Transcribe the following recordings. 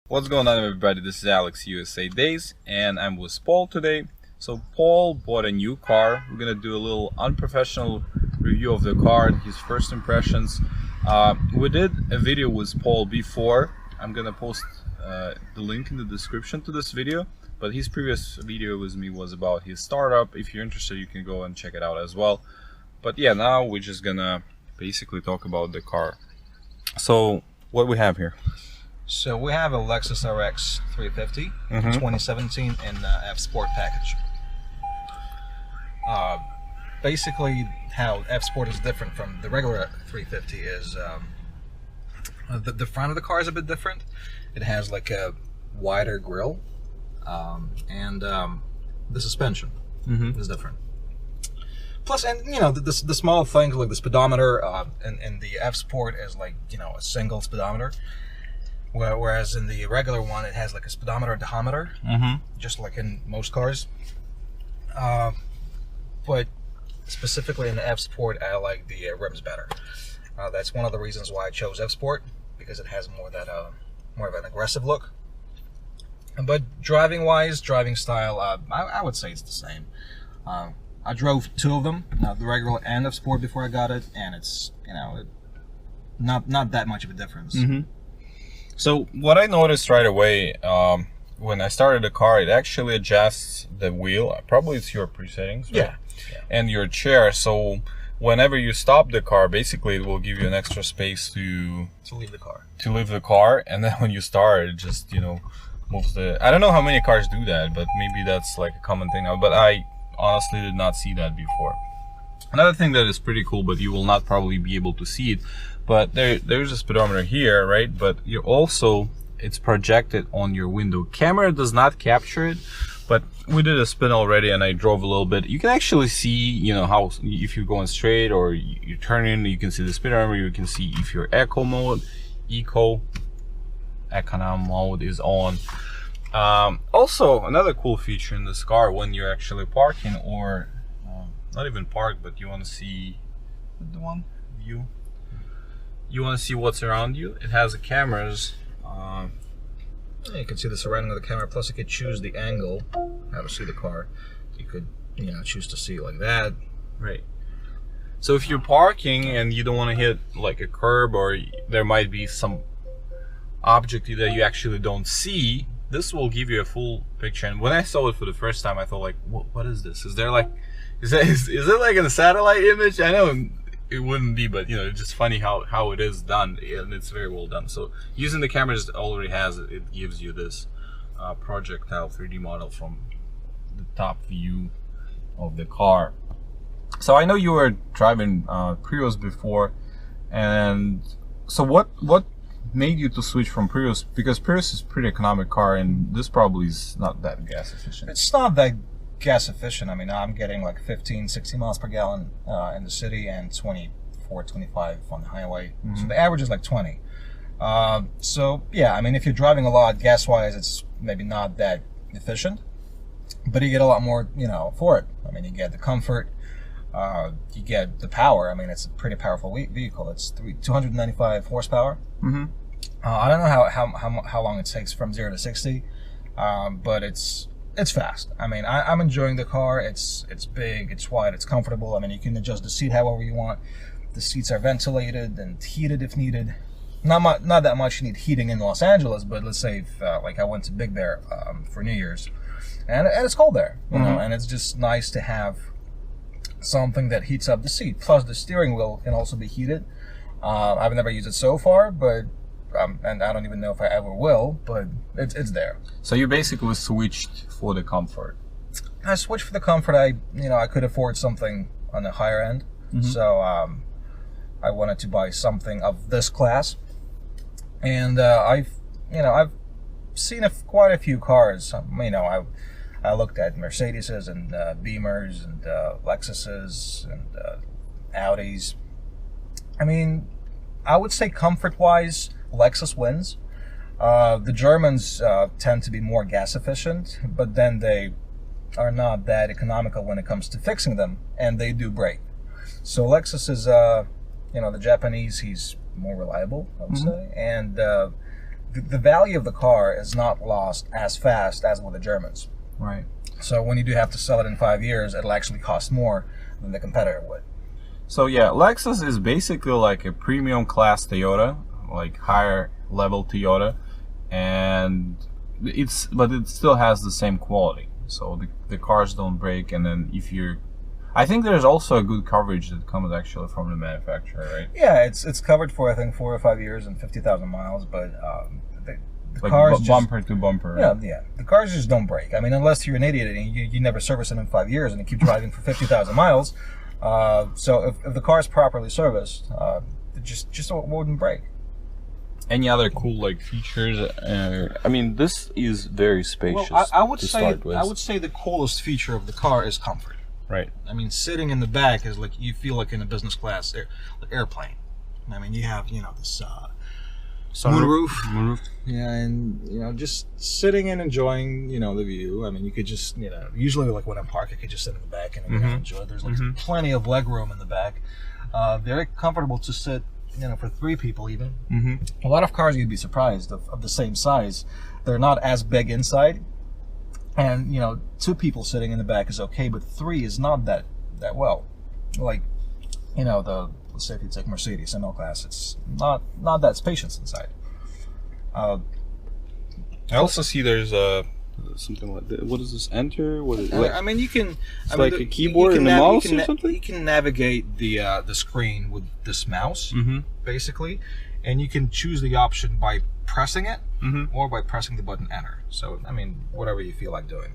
What's going on, everybody? This is Alex USA Days, and I'm with Paul today. So Paul bought a new car. We're gonna do a little unprofessional review of the car and his first impressions. We did a video with Paul before. I'm gonna post the link in the description to this video, but his previous video with me was about his startup. If you're interested, you can go and check it out as well. But yeah, now we're just gonna basically talk about the car. So what we have here? So we have a Lexus RX350 2017 in F Sport package. Basically, how F Sport is different from the regular 350 is the front of the car is a bit different. It has like a wider grille, and the suspension is different. Plus, and you know, the small things like the speedometer, and the F Sport is like, you know, a single speedometer. Whereas in the regular one, it has like a speedometer and tachometer, just like in most cars. But specifically in the F Sport, I like the rims better. That's one of the reasons why I chose F Sport, because it has more of an aggressive look. But driving-wise, driving style, I would say it's the same. I drove two of them, the regular and F Sport, before I got it, and it's, you know, not that much of a difference. So what I noticed right away when I started the car, it actually adjusts the wheel. Probably it's your presettings, right? Yeah. And your chair. So whenever you stop the car, basically it will give you an extra space to leave the car. To leave the car, and then when you start, it just, you know, moves the. I don't know how many cars do that, but maybe that's like a common thing now. But I honestly did not see that before. Another thing that is pretty cool, but you will not probably be able to see it, but there's a speedometer here, right? But you also, it's projected on your window. Camera does not capture it, but we did a spin already and I drove a little bit. You can actually see, you know, how if you're going straight or you turn in, you can see the speedometer. You can see if your econom mode is on. Also, another cool feature in this car, when you're actually parking or not even parked, but you want to see the one view. You want to see what's around you. It has the cameras. You can see the surrounding of the camera. Plus, you could choose the angle how to see the car. You could, you know, choose to see it like that. Right. So if you're parking and you don't want to hit like a curb, or there might be some object that you actually don't see, this will give you a full picture. And when I saw it for the first time, I thought like, what is this? Is there like, is it like a satellite image? I know it wouldn't be, but you know, it's just funny how it is done, and it's very well done. So using the cameras that already has it gives you this projectile 3D model from the top view of the car. So I know you were driving Prius before, and so what made you to switch from Prius? Because Prius is a pretty economic car, and this probably is not that gas efficient. It's not that gas efficient. I mean, I'm getting like 15-16 miles per gallon in the city and 24-25 on the highway. So the average is like 20. So yeah, I mean, if you're driving a lot gas wise, it's maybe not that efficient, but you get a lot more, you know, for it. I mean, you get the comfort, you get the power. I mean, it's a pretty powerful vehicle. It's 295 horsepower. I don't know how long it takes from 0 to 60, but it's fast. I mean, I'm enjoying the car. It's big, it's wide, it's comfortable. I mean, you can adjust the seat however you want. The seats are ventilated and heated if needed. Not that much you need heating in Los Angeles, but let's say if, like I went to Big Bear for New Year's, and it's cold there, you know, and it's just nice to have something that heats up the seat. Plus, the steering wheel can also be heated. I've never used it so far, but and I don't even know if I ever will, but it's there. So you basically switched for the comfort. I switched for the comfort. I could afford something on the higher end, so I wanted to buy something of this class, and I've seen quite a few cars. You know, I looked at Mercedeses and Beamers and Lexuses and Audis. I mean, I would say comfort-wise, Lexus wins. The Germans tend to be more gas efficient, but then they are not that economical when it comes to fixing them, and they do break. So Lexus is, the Japanese, he's more reliable, I would say, and the value of the car is not lost as fast as with the Germans. Right. So when you do have to sell it in 5 years, it'll actually cost more than the competitor would. So yeah, Lexus is basically like a premium class Toyota, like higher level Toyota, and it still has the same quality. So the cars don't break, and then I think there's also a good coverage that comes actually from the manufacturer, right? Yeah, it's covered for I think 4 or 5 years and 50,000 miles, but the Like cars bumper to bumper. Right? Yeah. The cars just don't break. I mean, unless you're an idiot and you never service them in 5 years and you keep driving for 50,000 miles. So if the car is properly serviced, it just wouldn't break. Any other cool like features? I mean, this is very spacious. Well, I would say the coolest feature of the car is comfort. Right. I mean, sitting in the back is like you feel like in a business class airplane. I mean, you have this sunroof. Yeah, and just sitting and enjoying the view. I mean, you could just usually like when I park, I could just sit in the back and enjoy. There's like plenty of leg room in the back. Very comfortable to sit. For 3 people even. A lot of cars you'd be surprised of the same size. They're not as big inside, and 2 people sitting in the back is okay, but 3 is not that well. Like let's say if you take Mercedes ML class, it's not that spacious inside. I also see there's something like that. What is this? Enter? What is it? I mean, you can. It's like a keyboard and a mouse or something. You can navigate the screen with this mouse, basically, and you can choose the option by pressing it or by pressing the button Enter. So, I mean, whatever you feel like doing.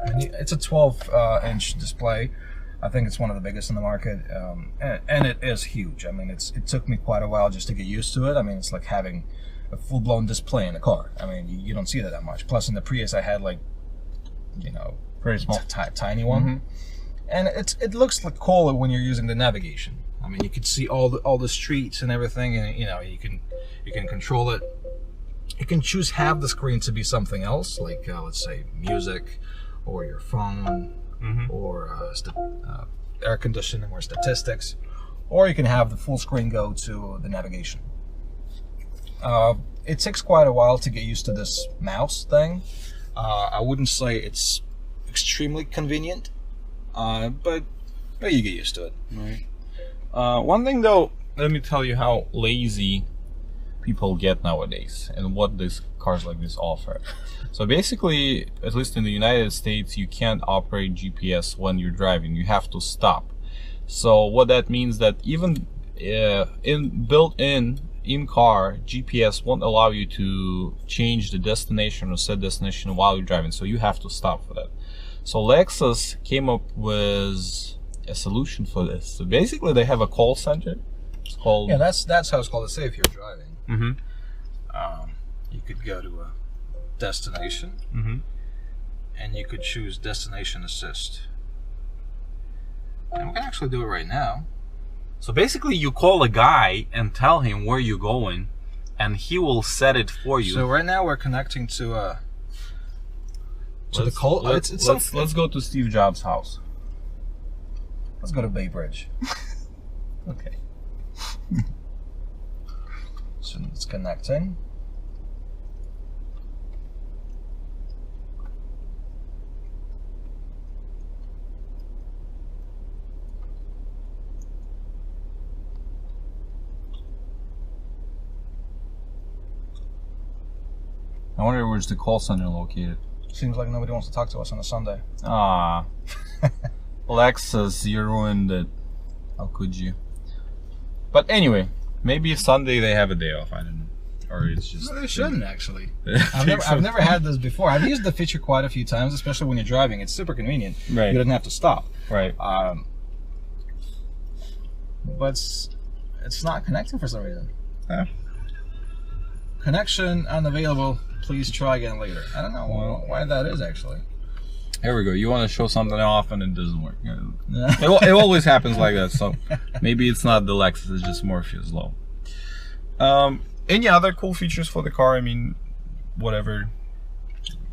I mean, it's a 12-inch display. I think it's one of the biggest in the market, and it is huge. I mean, it took me quite a while just to get used to it. I mean, it's like having a full-blown display in a car. I mean, you don't see that much. Plus, in the Prius, I had like, very small, tiny one, and it looks like cool when you're using the navigation. I mean, you can see all the streets and everything, and you can control it. You can choose half the screen to be something else, like let's say music, or your phone, or air conditioning, or statistics, or you can have the full screen go to the navigation. It takes quite a while to get used to this mouse thing. I wouldn't say it's extremely convenient, but you get used to it. Right. One thing though, let me tell you how lazy people get nowadays and what these cars like this offer. So basically, at least in the United States, you can't operate GPS when you're driving. You have to stop. So what that means that even built-in car GPS won't allow you to change the destination or set destination while you're driving, so you have to stop for that. So Lexus came up with a solution for this. So basically they have a call center. It's called, that's how it's called. Say if you're driving, you could go to a destination, and you could choose destination assist, and we can actually do it right now. So basically you call a guy and tell him where you're going, and he will set it for you. So right now we're connecting to the call. Let's go to Steve Jobs' house. Let's go to Bay Bridge. Okay. So it's connecting. I wonder where's the call center located. Seems like nobody wants to talk to us on a Sunday. Ah, Lexus, you ruined it. How could you? But anyway, maybe Sunday they have a day off. I don't know, or it's just. No, they shouldn't actually. I've never had this before. I've used the feature quite a few times, especially when you're driving. It's super convenient. Right. You don't have to stop. Right. But it's not connecting for some reason. Yeah. Connection unavailable. Please try again later. I don't know why that is actually. Here we go. You want to show something off and it doesn't work. It always happens like that. So maybe it's not the Lexus. It's just Morpheus low. Any other cool features for the car? I mean, whatever.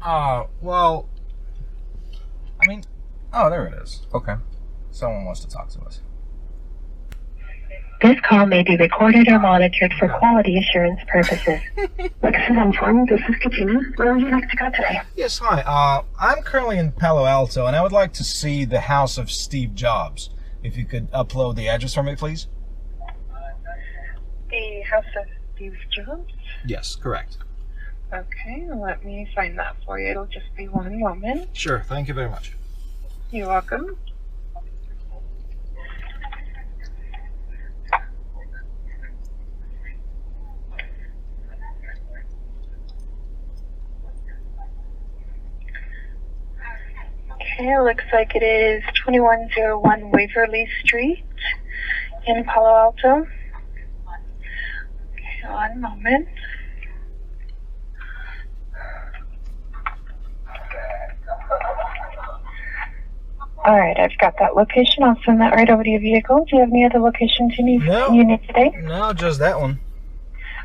Well, I mean, oh, there it is. Okay. Someone wants to talk to us. This call may be recorded or monitored for quality assurance purposes. Lexus Inform, this is Katina. Where would you like to go today? Yes, hi. I'm currently in Palo Alto, and I would like to see the house of Steve Jobs. If you could upload the address for me, please. The House of Steve Jobs? Yes, correct. Okay, let me find that for you. It'll just be one moment. Sure, thank you very much. You're welcome. Okay, it looks like it is 2101 Waverly Street in Palo Alto. Okay, one moment. All right, I've got that location. I'll send that right over to your vehicle. Do you have any other locations you need today? No, just that one.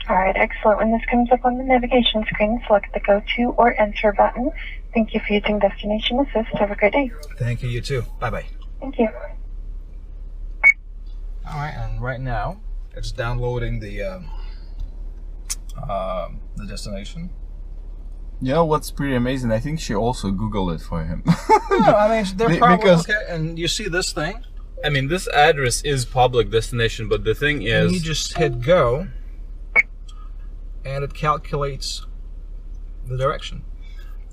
All right, excellent. When this comes up on the navigation screen, select the Go To or Enter button. Thank you for using Destination Assist. Have a great day. Thank you, you too. Bye-bye. Thank you. All right, and right now, it's downloading the destination. You know what's pretty amazing? I think she also Googled it for him. No, I mean, they're probably because okay. And you see this thing? I mean, this address is public destination, but the thing is, And you just hit go, and it calculates the direction.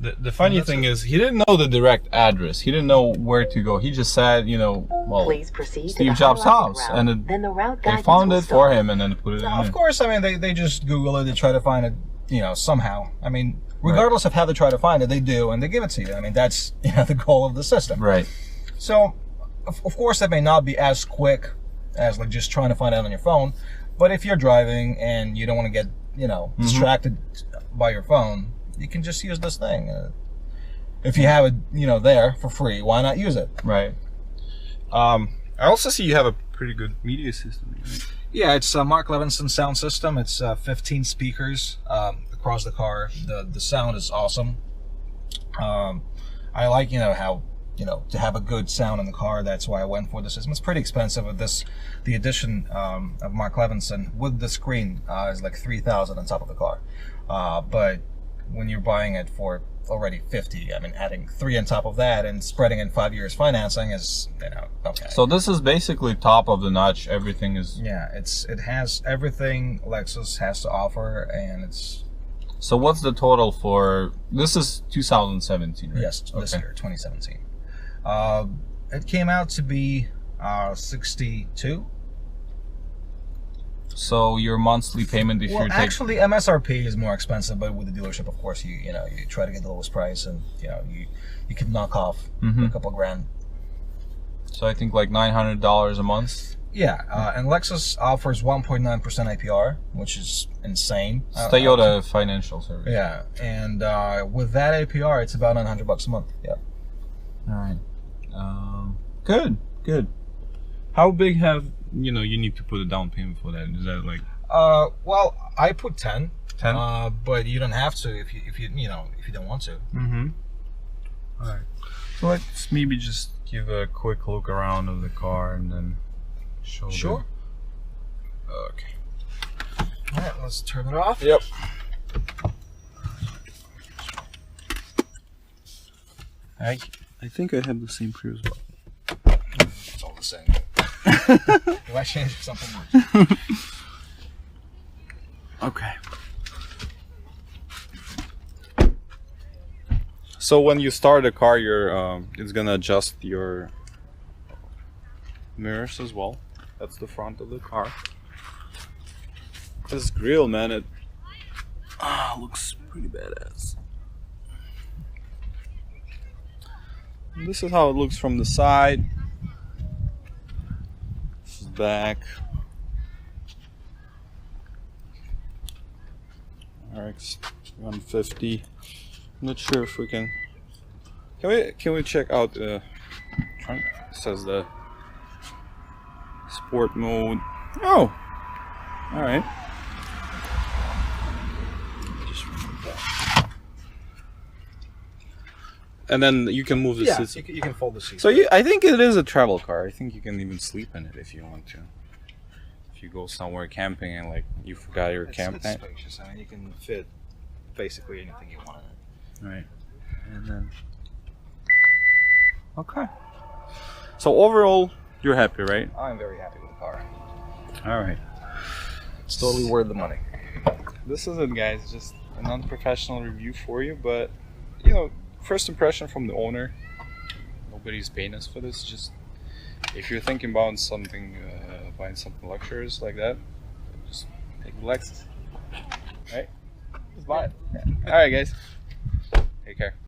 the funny thing is, he didn't know the direct address. He didn't know where to go. He just said, you know, well, Please proceed Steve Jobs' house, route. and it, Then the route they guidance found will it stop. for him and then put it in. Of course, I mean, they just Google it, they try to find it, you know, somehow. I mean, regardless of how they try to find it, they do, and they give it to you. I mean, that's, you know, the goal of the system. Right. So, of course, that may not be as quick as like just trying to find out on your phone, but if you're driving and you don't want to get, you know, distracted by your phone, you can just use this thing. If you have it, you know, there for free, why not use it? Right. I also see you have a pretty good media system. Right? Yeah, it's a Mark Levinson sound system. It's 15 speakers across the car. The sound is awesome. I like, you know, how, you know, to have a good sound in the car. That's why I went for the system. It's pretty expensive with this. The edition of Mark Levinson with the screen is like $3,000 on top of the car. But when you're buying it for already $50, I mean, adding $3 on top of that and spreading in 5 years financing is, you know, okay. So this is basically top of the notch. Everything is. Yeah, it has everything Lexus has to offer, and it's. So what's the total for this? Is 2017, right? Yes, this year, 2017. It came out to be 62. So your monthly payment if Well, you take. actually, MSRP is more expensive, but with the dealership, of course, you try to get the lowest price, and you can knock off a couple grand. So I think like $900 a month. Yeah, and Lexus offers 1.9% APR, which is insane. It's Toyota Financial Service. Yeah, and with that APR, it's about $900 a month. Yeah. All right. Good. How big have you need to put a down payment for that? Is that like? Well, I put 10. 10. But you don't have to if you don't want to. Mm-hmm. All right. So let's maybe just give a quick look around of the car and then show. Sure. Okay. All right, let's turn it off. Yep. I think I have the same Prius. It's all the same. Do I change something much? Okay. So when you start the car, it's gonna adjust your mirrors as well. That's the front of the car. This grill, man, it looks pretty badass. And this is how it looks from the side. This is back. RX350. I'm not sure if we can. Can we check out the trunk? It says the sport mode. Oh, all right. Just remove that. And then you can move the seats. You can fold the seats. So I think it is a travel car. I think you can even sleep in it if you want to. you go somewhere camping and like you forgot your camp It's tent. spacious. I mean, you can fit basically anything you want in it. Right. And then okay. So overall, you're happy, right? I'm very happy with the car. All right. It's totally worth the money. This is it, guys. Just an unprofessional review for you, but you know, first impression from the owner. Nobody's paying us for this. Just if you're thinking about something, buying something luxurious like that, just take the Lexus. Right? Just buy it. All right, guys. Take care.